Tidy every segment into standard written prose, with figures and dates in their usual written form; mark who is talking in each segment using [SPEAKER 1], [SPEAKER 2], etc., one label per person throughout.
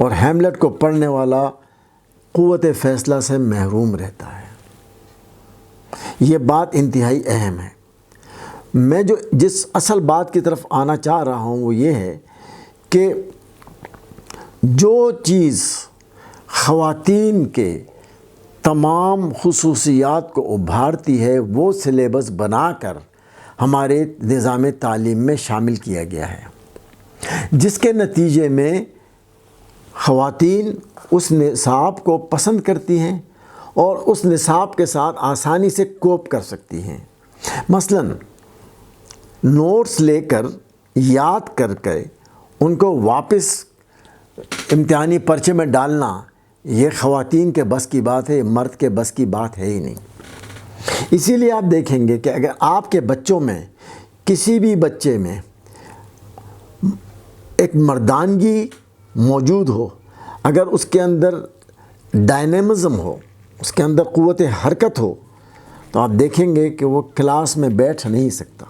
[SPEAKER 1] اور ہیملیٹ کو پڑھنے والا قوت فیصلہ سے محروم رہتا ہے۔ یہ بات انتہائی اہم ہے۔ میں جس اصل بات کی طرف آنا چاہ رہا ہوں وہ یہ ہے کہ جو چیز خواتین کے تمام خصوصیات کو ابھارتی ہے وہ سلیبس بنا کر ہمارے نظام تعلیم میں شامل کیا گیا ہے، جس کے نتیجے میں خواتین اس نصاب کو پسند کرتی ہیں اور اس نصاب کے ساتھ آسانی سے کوپ کر سکتی ہیں۔ مثلاً نوٹس لے کر یاد کر کے ان کو واپس امتحانی پرچے میں ڈالنا یہ خواتین کے بس کی بات ہے، مرد کے بس کی بات ہے ہی نہیں۔ اسی لیے آپ دیکھیں گے کہ اگر آپ کے بچوں میں کسی بھی بچے میں ایک مردانگی موجود ہو، اگر اس کے اندر ڈائنامزم ہو، اس کے اندر قوت حرکت ہو، تو آپ دیکھیں گے کہ وہ کلاس میں بیٹھ نہیں سکتا،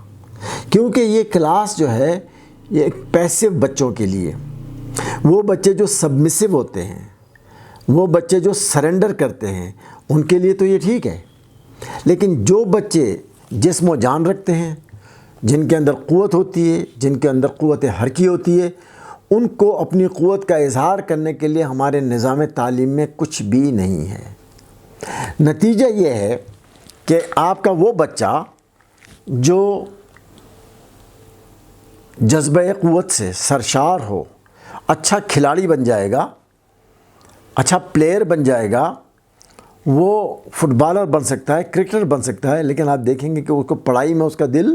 [SPEAKER 1] کیونکہ یہ کلاس جو ہے یہ ایک پیسو بچوں کے لیے، وہ بچے جو سبمسو ہوتے ہیں، وہ بچے جو سرنڈر کرتے ہیں، ان کے لیے تو یہ ٹھیک ہے۔ لیکن جو بچے جسم و جان رکھتے ہیں، جن کے اندر قوت ہوتی ہے، جن کے اندر قوت حرکی ہوتی ہے، ان کو اپنی قوت کا اظہار کرنے کے لیے ہمارے نظام تعلیم میں کچھ بھی نہیں ہے۔ نتیجہ یہ ہے کہ آپ کا وہ بچہ جو جذبہ قوت سے سرشار ہو، اچھا کھلاڑی بن جائے گا، اچھا پلیئر بن جائے گا، وہ فٹ بالر بن سکتا ہے، کرکٹر بن سکتا ہے، لیکن آپ دیکھیں گے کہ اس کو پڑھائی میں اس کا دل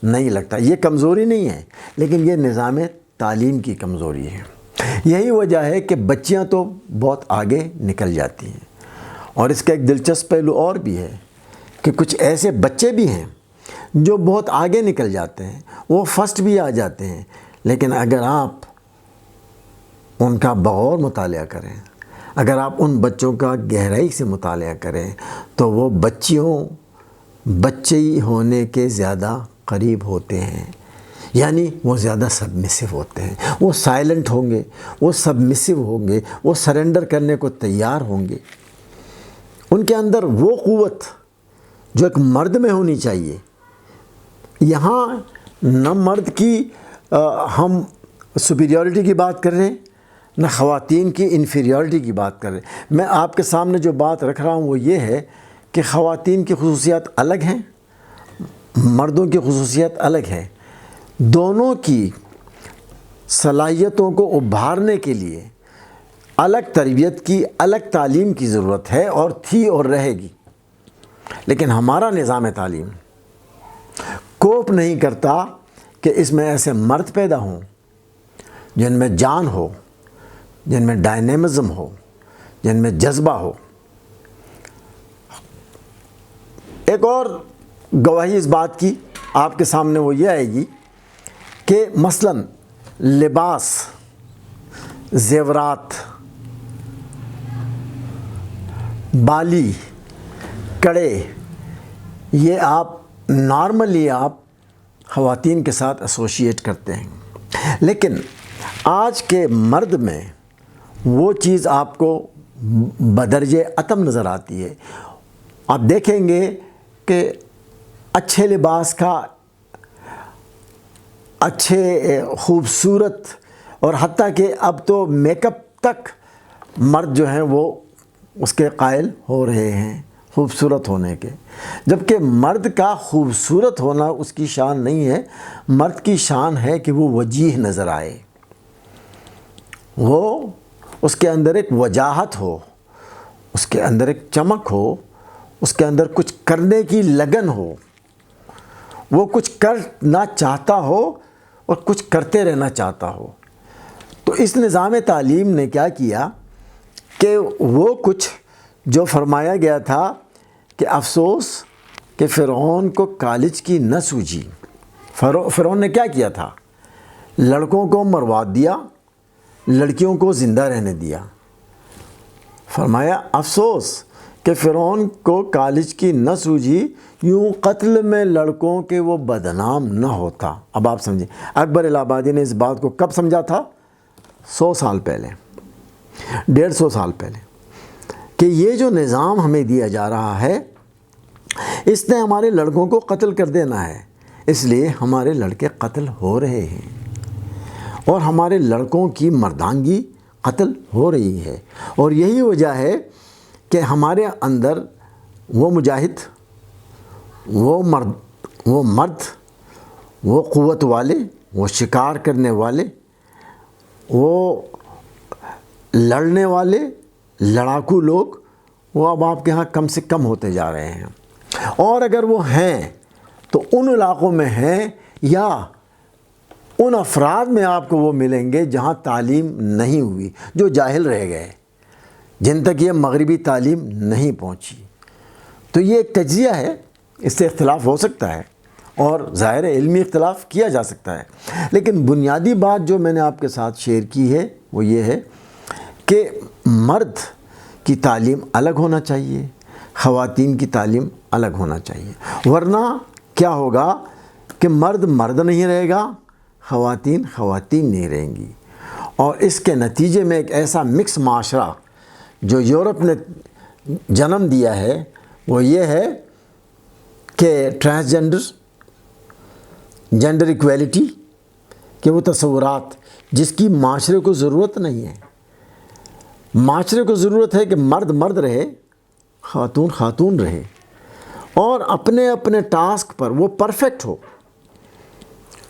[SPEAKER 1] نہیں لگتا۔ یہ کمزوری نہیں ہے، لیکن یہ نظام تعلیم کی کمزوری ہے۔ یہی وجہ ہے کہ بچیاں تو بہت آگے نکل جاتی ہیں، اور اس کا ایک دلچسپ پہلو اور بھی ہے کہ کچھ ایسے بچے بھی ہیں جو بہت آگے نکل جاتے ہیں، وہ فرسٹ بھی آ جاتے ہیں، لیکن اگر آپ ان کا بغور مطالعہ کریں، اگر آپ ان بچوں کا گہرائی سے مطالعہ کریں تو وہ بچے ہونے کے زیادہ قریب ہوتے ہیں، یعنی وہ زیادہ سبمسو ہوتے ہیں، وہ سائلنٹ ہوں گے، وہ سبمسو ہوں گے، وہ سرنڈر کرنے کو تیار ہوں گے۔ ان کے اندر وہ قوت جو ایک مرد میں ہونی چاہیے، یہاں نہ مرد کی ہم سپیریورٹی کی بات کر رہے ہیں، نہ خواتین کی انفیریورٹی کی بات کر رہے ہیں۔ میں آپ کے سامنے جو بات رکھ رہا ہوں وہ یہ ہے کہ خواتین کی خصوصیات الگ ہیں، مردوں کی خصوصیات الگ ہیں۔ دونوں کی صلاحیتوں کو ابھارنے کے لیے الگ تربیت کی، الگ تعلیم کی ضرورت ہے، اور تھی اور رہے گی۔ لیکن ہمارا نظام تعلیم کوپ نہیں کرتا کہ اس میں ایسے مرد پیدا ہوں جن میں جان ہو، جن میں ڈائنامزم ہو، جن میں جذبہ ہو۔ ایک اور گواہی اس بات کی آپ کے سامنے وہ یہ آئے گی کہ مثلاً لباس، زیورات، بالی، کڑے، یہ آپ نارملی آپ خواتین کے ساتھ ایسوشیٹ کرتے ہیں، لیکن آج کے مرد میں وہ چیز آپ کو بدرجہ عدم نظر آتی ہے۔ آپ دیکھیں گے کہ اچھے لباس کا، اچھے خوبصورت، اور حتیٰ کہ اب تو میک اپ تک مرد جو ہیں وہ اس کے قائل ہو رہے ہیں، خوبصورت ہونے کے، جبکہ مرد کا خوبصورت ہونا اس کی شان نہیں ہے۔ مرد کی شان ہے کہ وہ وجیح نظر آئے، وہ اس کے اندر ایک وجاہت ہو، اس کے اندر ایک چمک ہو، اس کے اندر کچھ کرنے کی لگن ہو، وہ کچھ کرنا چاہتا ہو اور کچھ کرتے رہنا چاہتا ہو۔ تو اس نظام تعلیم نے کیا کیا کہ وہ کچھ جو فرمایا گیا تھا کہ افسوس کہ فرعون کو کالج کی نہ سوجھی۔ فرعون نے کیا کیا تھا؟ لڑکوں کو مروا دیا، لڑکیوں کو زندہ رہنے دیا۔ فرمایا افسوس کہ فرعون کو کالج کی نہ سوجھی، یوں قتل میں لڑکوں کے وہ بدنام نہ ہوتا۔ اب آپ سمجھیں، اکبر الہ آبادی نے اس بات کو کب سمجھا تھا؟ 100 سال پہلے۔ 150 سال پہلے کہ یہ جو نظام ہمیں دیا جا رہا ہے اس نے ہمارے لڑکوں کو قتل کر دینا ہے، اس لیے ہمارے لڑکے قتل ہو رہے ہیں اور ہمارے لڑکوں کی مردانگی قتل ہو رہی ہے، اور یہی وجہ ہے کہ ہمارے اندر وہ مجاہد، وہ مرد، وہ قوت والے، وہ شکار کرنے والے، وہ لڑنے والے لڑاکو لوگ، وہ اب آپ کے ہاں کم سے کم ہوتے جا رہے ہیں، اور اگر وہ ہیں تو ان علاقوں میں ہیں یا ان افراد میں آپ کو وہ ملیں گے جہاں تعلیم نہیں ہوئی، جو جاہل رہ گئے، جن تک یہ مغربی تعلیم نہیں پہنچی۔ تو یہ ایک تجزیہ ہے، اس سے اختلاف ہو سکتا ہے اور ظاہر علمی اختلاف کیا جا سکتا ہے، لیکن بنیادی بات جو میں نے آپ کے ساتھ شیئر کی ہے وہ یہ ہے کہ مرد کی تعلیم الگ ہونا چاہیے، خواتین کی تعلیم الگ ہونا چاہیے، ورنہ کیا ہوگا کہ مرد مرد نہیں رہے گا، خواتین خواتین نہیں رہیں گی، اور اس کے نتیجے میں ایک ایسا مکس معاشرہ جو یورپ نے جنم دیا ہے وہ یہ ہے کہ جینڈر ایکویلٹی کہ وہ تصورات جس کی معاشرے کو ضرورت نہیں ہے۔ معاشرے کو ضرورت ہے کہ مرد مرد رہے، خاتون خاتون رہے، اور اپنے اپنے ٹاسک پر وہ پرفیکٹ ہو،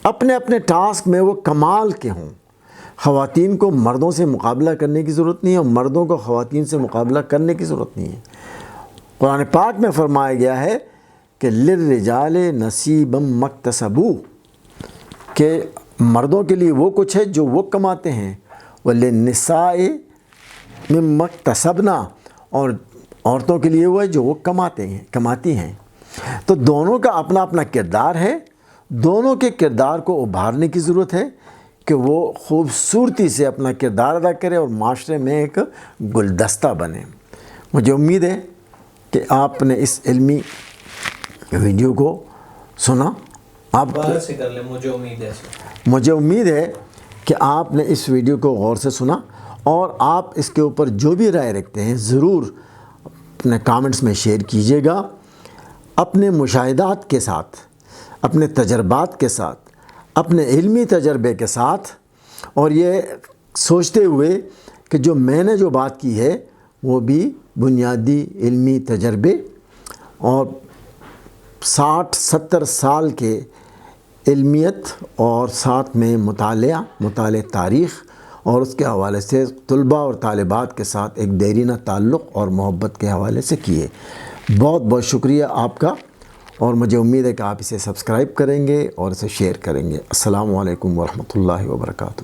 [SPEAKER 1] اپنے اپنے ٹاسک میں وہ کمال کے ہوں۔ خواتین کو مردوں سے مقابلہ کرنے کی ضرورت نہیں ہے اور مردوں کو خواتین سے مقابلہ کرنے کی ضرورت نہیں ہے۔ قرآن پاک میں فرمایا گیا ہے کہ للرجال نصیب مکتسبوا، کہ مردوں کے لیے وہ کچھ ہے جو وہ کماتے ہیں، وللنساء مما اکتسبنا، اور عورتوں کے لیے وہ ہے جو وہ کماتی ہیں۔ تو دونوں کا اپنا اپنا کردار ہے، دونوں کے کردار کو ابھارنے کی ضرورت ہے کہ وہ خوبصورتی سے اپنا کردار ادا کرے اور معاشرے میں ایک گلدستہ بنے۔ مجھے امید ہے کہ آپ نے اس علمی ویڈیو کو سنا۔ مجھے امید ہے کہ آپ نے اس ویڈیو کو غور سے سنا اور آپ اس کے اوپر جو بھی رائے رکھتے ہیں ضرور اپنے کامنٹس میں شیئر کیجیے گا، اپنے مشاہدات کے ساتھ، اپنے تجربات کے ساتھ، اپنے علمی تجربے کے ساتھ، اور یہ سوچتے ہوئے کہ جو میں نے جو بات کی ہے وہ بھی بنیادی علمی تجربے اور 60-70 سال کے علمیت اور ساتھ میں مطالعہ تاریخ اور اس کے حوالے سے طلباء اور طالبات کے ساتھ ایک دیرینہ تعلق اور محبت کے حوالے سے کیے۔ بہت بہت شکریہ آپ کا، اور مجھے امید ہے کہ آپ اسے سبسکرائب کریں گے اور اسے شیئر کریں گے۔ السلام علیکم ورحمۃ اللہ وبرکاتہ۔